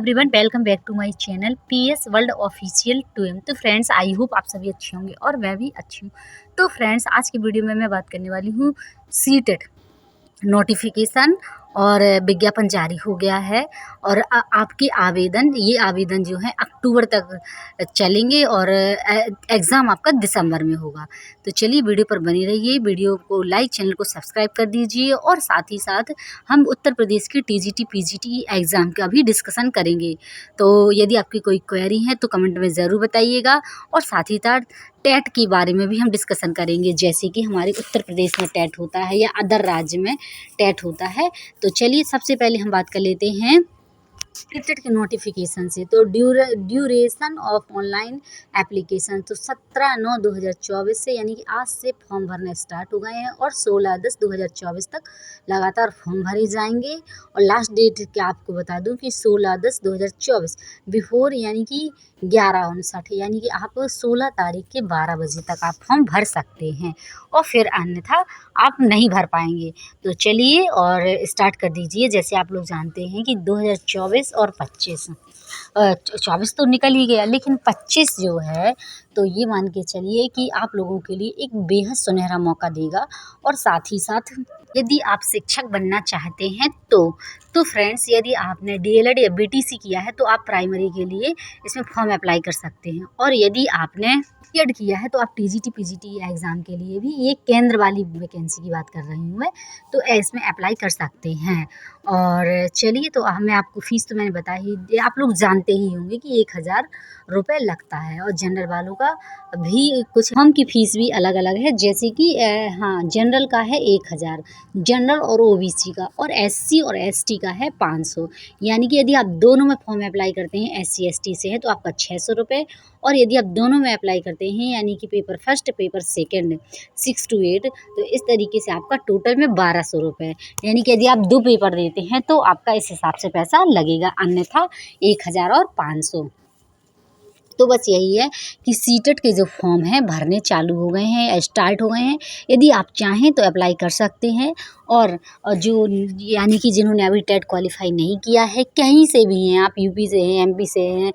Everyone, welcome back to my channel PS world official 2M। तो friends, I hope आप सभी अच्छे होंगे और मैं भी अच्छी हूँ। तो फ्रेंड्स, आज की वीडियो में मैं बात करने वाली हूँ सीटेट नोटिफिकेशन और विज्ञापन जारी हो गया है। और आपके ये आवेदन जो है अक्टूबर तक चलेंगे और एग्ज़ाम आपका दिसंबर में होगा। तो चलिए वीडियो पर बनी रहिए, वीडियो को लाइक, चैनल को सब्सक्राइब कर दीजिए और साथ ही साथ हम उत्तर प्रदेश की टीजीटी पीजीटी एग्ज़ाम का भी डिस्कशन करेंगे। तो यदि आपकी कोई क्वेरी है तो कमेंट में ज़रूर बताइएगा और साथ ही साथ टेट के बारे में भी हम डिस्कशन करेंगे, जैसे कि हमारे उत्तर प्रदेश में टेट होता है या अदर राज्य में टेट होता है। तो चलिए सबसे पहले हम बात कर लेते हैं टेट के नोटिफिकेशन से। तो ड्यूरेशन ऑफ ऑनलाइन एप्लीकेशन तो 17/9/2024 से, यानी कि आज से फॉर्म भरना स्टार्ट हो गए हैं और 16/10/2024 तक लगातार फॉर्म भरे जाएंगे। और लास्ट डेट क्या आपको बता दूं कि 16/10/2024 बिफोर, यानी कि 11:59, यानी कि आप 16 तारीख के 12 बजे तक आप फॉर्म भर सकते हैं और फिर अन्यथा आप नहीं भर पाएंगे। तो चलिए और स्टार्ट कर दीजिए। जैसे आप लोग जानते हैं कि 2024 और 25, 24 तो निकल ही गया, लेकिन 25 जो है तो ये मान के चलिए कि आप लोगों के लिए एक बेहद सुनहरा मौका देगा। और साथ ही साथ यदि आप शिक्षक बनना चाहते हैं तो फ्रेंड्स, यदि आपने डीएलएड या बीटीसी किया है तो आप प्राइमरी के लिए इसमें फॉर्म अप्लाई कर सकते हैं। और यदि आपने बीएड किया है तो आप टीजीटी पीजीटी एग्ज़ाम के लिए भी, ये केंद्र वाली वैकेंसी की बात कर रही हूँ मैं, तो इसमें अप्लाई कर सकते हैं। और चलिए, तो मैं आपको फ़ीस तो मैंने बता ही दी, आप लोग जानते ही होंगे कि 1000 रुपये लगता है। और जनरल वालों का भी कुछ, फॉर्म की फ़ीस भी अलग अलग है, जैसे कि हाँ, जनरल का है 1000, जनरल और ओबीसी का, और एससी और एसटी का है 500। यानी कि यदि आप दोनों में फॉर्म अप्लाई करते हैं, एससी एसटी से है तो आपका 600 रुपये, और यदि आप दोनों में अप्लाई करते हैं यानी कि paper first paper second 6 to 8, तो इस तरीके से आपका टोटल में 1200 रुपये। यानी कि यदि आप 2 पेपर देते हैं तो आपका इस हिसाब से पैसा लगेगा, अन्यथा 1000 और 500। तो बस यही है कि सीटेट के जो फॉर्म हैं भरने चालू हो गए हैं, स्टार्ट हो गए हैं। यदि आप चाहें तो अप्लाई कर सकते हैं। और जो, यानी कि जिन्होंने अभी टेट क्वालिफाई नहीं किया है, कहीं से भी हैं, आप यूपी से हैं, एमपी से हैं,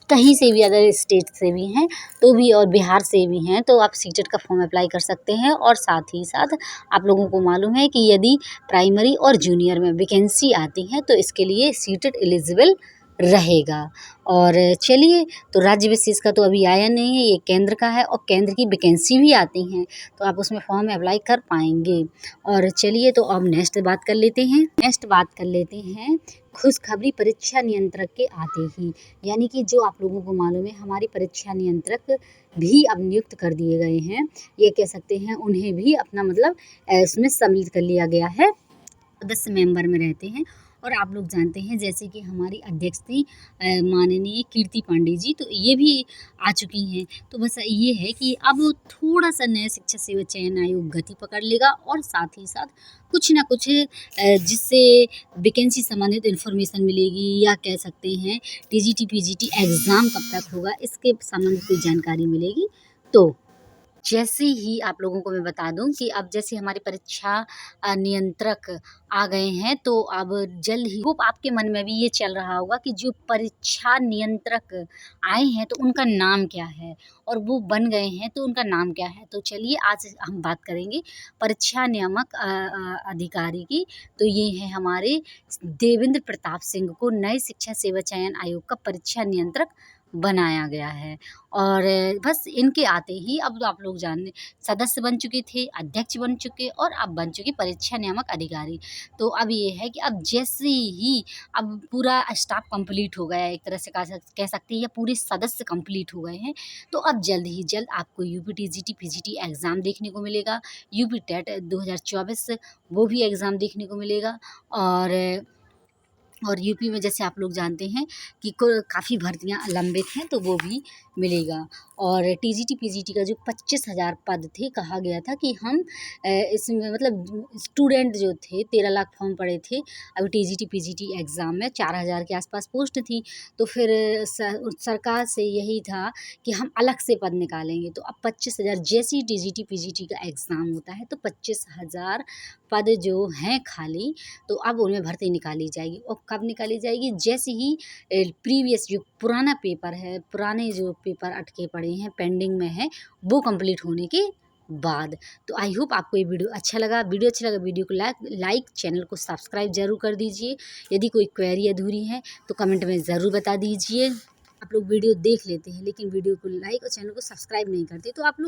कहीं से भी, अदर स्टेट से भी हैं तो भी, और बिहार से भी हैं, तो आप सीटेट का फॉर्म अप्लाई कर सकते हैं। और साथ ही साथ आप लोगों को मालूम है कि यदि प्राइमरी और जूनियर में वैकेंसी आती है तो इसके लिए सीटेट एलिजिबल रहेगा। और चलिए, तो राज्य विशेष का तो अभी आया नहीं है, ये केंद्र का है और केंद्र की वैकेंसी भी आती हैं तो आप उसमें फॉर्म अप्लाई कर पाएंगे। और चलिए, तो अब नेक्स्ट बात कर लेते हैं खुशखबरी परीक्षा नियंत्रक के आते ही। यानी कि जो आप लोगों को मालूम है, हमारी परीक्षा नियंत्रक भी अब नियुक्त कर दिए गए हैं, ये कह सकते हैं, उन्हें भी अपना मतलब इसमें सम्मिलित कर लिया गया है, 10 मेंबर में रहते हैं। और आप लोग जानते हैं, जैसे कि हमारी अध्यक्ष थी माननीय कीर्ति पांडे जी, तो ये भी आ चुकी हैं। तो बस ये है कि अब थोड़ा सा नया शिक्षा सेवा चयन आयोग गति पकड़ लेगा और साथ ही साथ कुछ ना कुछ जिससे वैकेंसी संबंधित इन्फॉर्मेशन मिलेगी, या कह सकते हैं टीजीटी पीजीटी एग्ज़ाम कब तक होगा इसके संबंधित कोई जानकारी मिलेगी। तो जैसे ही आप लोगों को मैं बता दूं कि अब जैसे हमारे परीक्षा नियंत्रक आ गए हैं, तो अब जल्द ही, होप आपके मन में भी ये चल रहा होगा कि जो परीक्षा नियंत्रक आए हैं तो उनका नाम क्या है, और वो बन गए हैं तो उनका नाम क्या है। तो चलिए, आज हम बात करेंगे परीक्षा नियामक अधिकारी की। तो ये है हमारे देवेंद्र प्रताप सिंह को नए शिक्षा सेवा चयन आयोग का परीक्षा नियंत्रक बनाया गया है। और बस इनके आते ही अब आप लोग जानने, सदस्य बन चुके थे, अध्यक्ष बन चुके और अब बन चुके परीक्षा नियामक अधिकारी। तो अब ये है कि अब जैसे ही अब पूरा स्टाफ कंप्लीट हो गया है, एक तरह से कह सकते हैं, या पूरे सदस्य कंप्लीट हो गए हैं, तो अब जल्द ही जल्द आपको यूपी टीजीटी पीजीटी एग्ज़ाम देखने को मिलेगा। यूपी टेट 2024 वो भी एग्ज़ाम देखने को मिलेगा। और यूपी में जैसे आप लोग जानते हैं कि काफ़ी भर्तियां लंबित हैं, तो वो भी मिलेगा। और टीजीटी पीजीटी का जो 25,000 पद थे, कहा गया था कि हम इसमें मतलब स्टूडेंट जो थे 13 लाख फॉर्म पड़े थे। अभी टीजीटी पीजीटी एग्ज़ाम में 4000 के आसपास पोस्ट थी। तो फिर सरकार से यही था कि हम अलग से पद निकालेंगे। तो अब 25,000, जैसे ही टीजीटी पीजीटी का एग्ज़ाम होता है तो 25,000 पद जो हैं खाली, तो अब उनमें भर्ती निकाली जाएगी। और कब निकाली जाएगी? जैसे ही प्रीवियस जो पुराना पेपर है, पुराने जो पेपर अटके पड़े हैं, पेंडिंग में है, वो कंप्लीट होने के बाद। तो आई होप आपको ये वीडियो अच्छा लगा। वीडियो को लाइक, चैनल को सब्सक्राइब जरूर कर दीजिए। यदि कोई क्वेरी अधूरी है तो कमेंट में ज़रूर बता दीजिए। आप लोग वीडियो देख लेते हैं लेकिन वीडियो को लाइक और चैनल को सब्सक्राइब नहीं करते, तो आप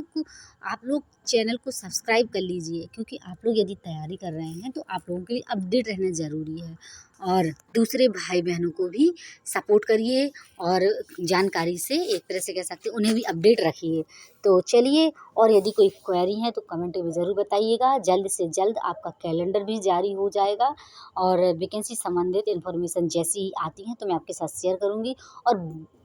लोग चैनल को सब्सक्राइब कर लीजिए, क्योंकि आप लोग यदि तैयारी कर रहे हैं तो आप लोगों के लिए अपडेट रहना ज़रूरी है। और दूसरे भाई बहनों को भी सपोर्ट करिए और जानकारी से, एक तरह से कह सकते हैं, उन्हें भी अपडेट रखिए। तो चलिए, और यदि कोई क्वेरी है तो कमेंट में ज़रूर बताइएगा। जल्द से जल्द आपका कैलेंडर भी जारी हो जाएगा और वैकेंसी संबंधित इन्फॉर्मेशन जैसी ही आती हैं तो मैं आपके साथ शेयर करूँगी। और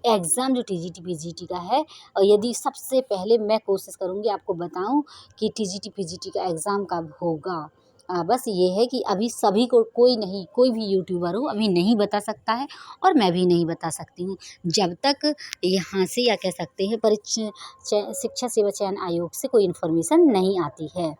एग्ज़ाम जो टीजीटी पीजीटी का है, और यदि सबसे पहले मैं कोशिश करूँगी आपको बताऊँ कि टीजीटी पीजीटी का एग्ज़ाम कब होगा। बस ये है कि अभी सभी को कोई भी यूट्यूबर हो अभी नहीं बता सकता है, और मैं भी नहीं बता सकती हूँ जब तक यहाँ से, या कह सकते हैं, शिक्षा सेवा चयन आयोग से कोई इन्फॉर्मेशन नहीं आती है।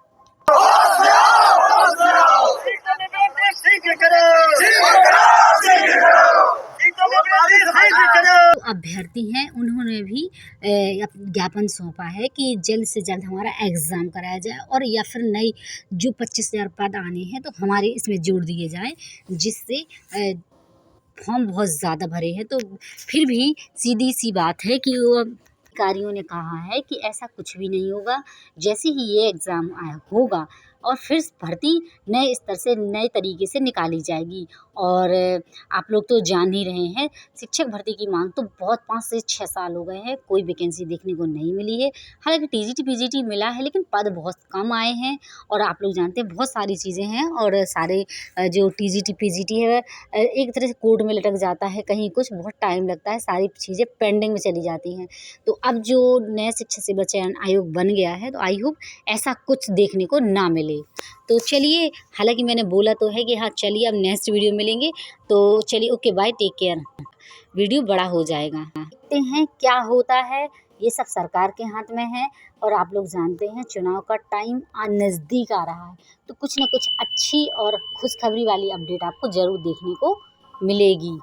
अभ्यर्थी हैं, उन्होंने भी ज्ञापन सौंपा है कि जल्द से जल्द हमारा एग्ज़ाम कराया जाए, और या फिर नई जो 25,000 पद आने हैं तो हमारे इसमें जोड़ दिए जाएं, जिससे फॉर्म बहुत ज़्यादा भरे हैं। तो फिर भी सीधी सी बात है कि वो अधिकारियों ने कहा है कि ऐसा कुछ भी नहीं होगा। जैसे ही ये एग्ज़ाम होगा और फिर भर्ती नए स्तर से, नए तरीके से निकाली जाएगी। और आप लोग तो जान ही रहे हैं, शिक्षक भर्ती की मांग तो बहुत 5 से 6 साल हो गए हैं, कोई वैकेंसी देखने को नहीं मिली है। हालांकि टीजीटी पीजीटी मिला है लेकिन पद बहुत कम आए हैं। और आप लोग जानते हैं बहुत सारी चीज़ें हैं, और सारे जो टीजीटी पीजीटी है एक तरह से कोर्ट में लटक जाता है, कहीं कुछ, बहुत टाइम लगता है, सारी चीज़ें पेंडिंग में चली जाती हैं। तो अब जो नया शिक्षा सेवा चयन आयोग बन गया है तो आई होप ऐसा कुछ देखने को ना मिले। तो चलिए, हालांकि मैंने बोला तो है कि हाँ चलिए अब नेक्स्ट वीडियो मिलेंगे। तो चलिए, okay bye, take care. Video बड़ा हो जाएगा, देखते हैं क्या होता है। ये सब सरकार के हाथ में है, और आप लोग जानते हैं चुनाव का टाइम नज़दीक आ रहा है, तो कुछ ना कुछ अच्छी और खुशखबरी वाली अपडेट आपको ज़रूर देखने को मिलेगी।